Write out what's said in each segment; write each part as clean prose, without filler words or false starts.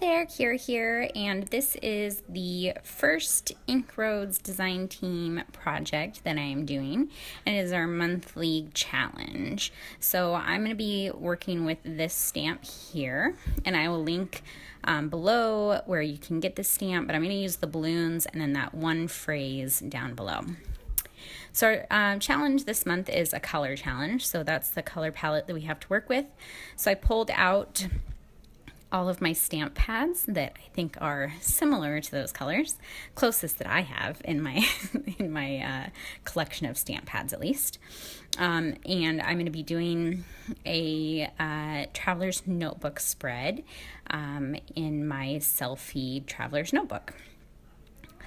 there, Kira here, and this is the first Inkroads design team project that I am doing, and it is our monthly challenge. So I'm going to be working with this stamp here, and I will link below where you can get this stamp, but I'm going to use the balloons and then that one phrase down below. So our challenge this month is a color challenge, so that's the color palette that we have to work with. So I pulled out all of my stamp pads that I think are similar to those colors, closest that I have in my in my collection of stamp pads at least. And I'm going to be doing a traveler's notebook spread in my selfie traveler's notebook.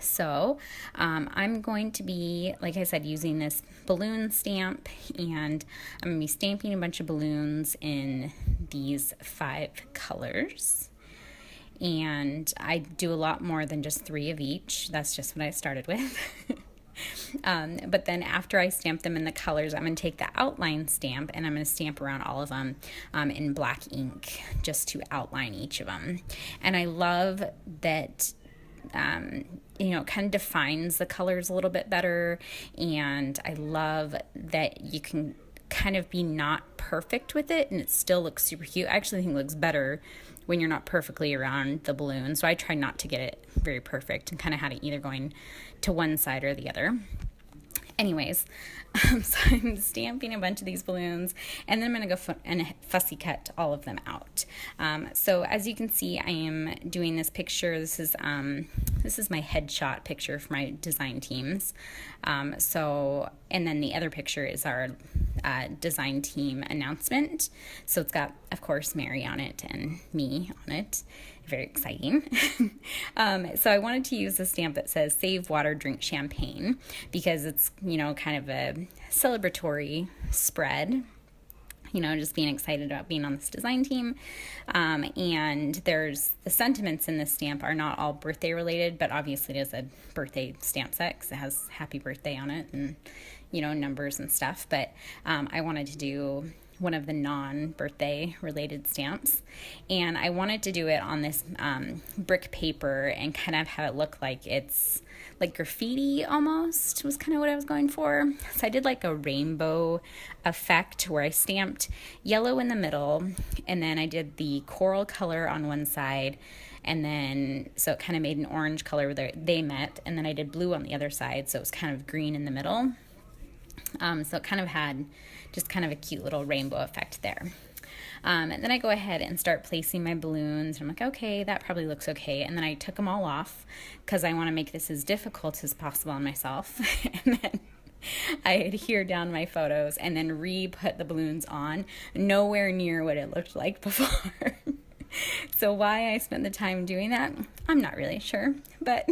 So I'm going to be, like I said, using this balloon stamp, and I'm going to be stamping a bunch of balloons in these 5 colors. And I do a lot more than just 3 of each. That's just what I started with. But then after I stamp them in the colors, I'm going to take the outline stamp and I'm going to stamp around all of them in black ink just to outline each of them. And I love that it kind of defines the colors a little bit better, and I love that you can kind of be not perfect with it and it still looks super cute. I actually think it looks better when you're not perfectly around the balloon, so I try not to get it very perfect and kind of had it either going to one side or the other. Anyways, so I'm stamping a bunch of these balloons, and then I'm going to go and fussy cut all of them out. So as you can see, I am doing this picture. This is my headshot picture for my design teams. And then the other picture is our design team announcement. So it's got, of course, Mary on it and me on it. Very exciting. So I wanted to use a stamp that says "Save Water, Drink Champagne" because it's, kind of a celebratory spread. Just being excited about being on this design team. And there's the sentiments in this stamp are not all birthday related, but obviously it is a birthday stamp set because it has happy birthday on it and, numbers and stuff. But I wanted to do one of the non-birthday related stamps, and I wanted to do it on this brick paper and kind of have it look like it's like graffiti almost was kind of what I was going for. So I did like a rainbow effect where I stamped yellow in the middle, and then I did the coral color on one side, and then so it kind of made an orange color where they met, and then I did blue on the other side, so it was kind of green in the middle. So it kind of had just kind of a cute little rainbow effect there. And then I go ahead and start placing my balloons. I'm like, okay, that probably looks okay. And then I took them all off because I want to make this as difficult as possible on myself. And then I adhere down my photos and then re-put the balloons on, nowhere near what it looked like before. So why I spent the time doing that, I'm not really sure, but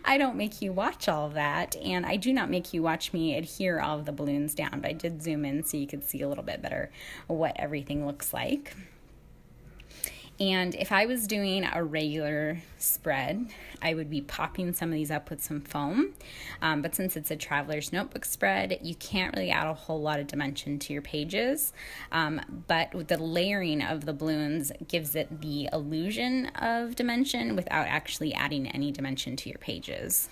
I don't make you watch all of that, and I do not make you watch me adhere all of the balloons down, but I did zoom in so you could see a little bit better what everything looks like. And if I was doing a regular spread, I would be popping some of these up with some foam. But since it's a traveler's notebook spread, you can't really add a whole lot of dimension to your pages. But with the layering of the balloons gives it the illusion of dimension without actually adding any dimension to your pages.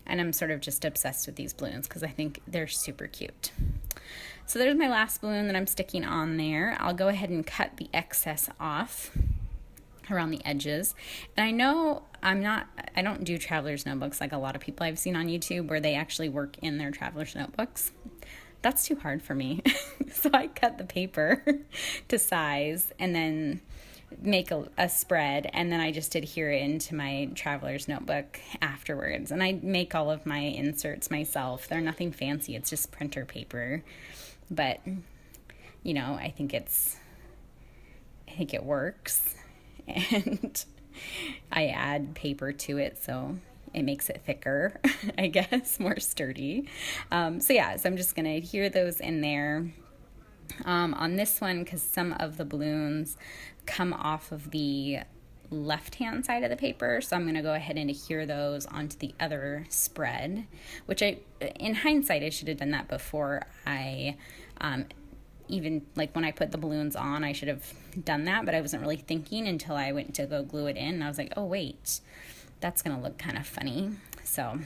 And I'm sort of just obsessed with these balloons because I think they're super cute. So there's my last balloon that I'm sticking on there. I'll go ahead and cut the excess off around the edges. And I know I don't do traveler's notebooks like a lot of people I've seen on YouTube where they actually work in their traveler's notebooks. That's too hard for me. So I cut the paper to size and then make a spread, and then I just adhere it into my traveler's notebook afterwards. And I make all of my inserts myself. They're nothing fancy. It's just printer paper. But, I think it works. And I add paper to it, so it makes it thicker, I guess, more sturdy. So I'm just going to adhere those in there. On this one, because some of the balloons come off of the left-hand side of the paper, so I'm going to go ahead and adhere those onto the other spread, which in hindsight, I should have done that before I even like when I put the balloons on, I should have done that, but I wasn't really thinking until I went to go glue it in, and I was like, oh wait, that's gonna look kind of funny. So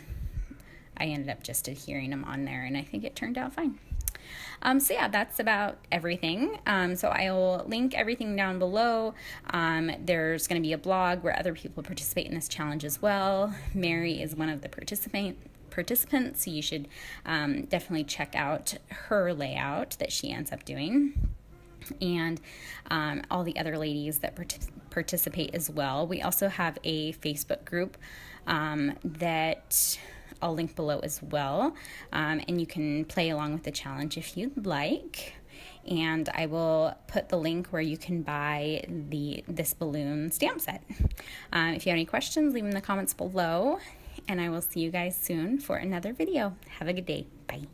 I ended up just adhering them on there, and I think it turned out fine. So yeah, that's about everything. So I'll link everything down below. There's going to be a blog where other people participate in this challenge as well. Mary is one of the participants, so you should definitely check out her layout that she ends up doing. And all the other ladies that participate as well. We also have a Facebook group that I'll link below as well, and you can play along with the challenge if you'd like. And I will put the link where you can buy this balloon stamp set. If you have any questions, leave them in the comments below, and I will see you guys soon for another video. Have a good day. Bye.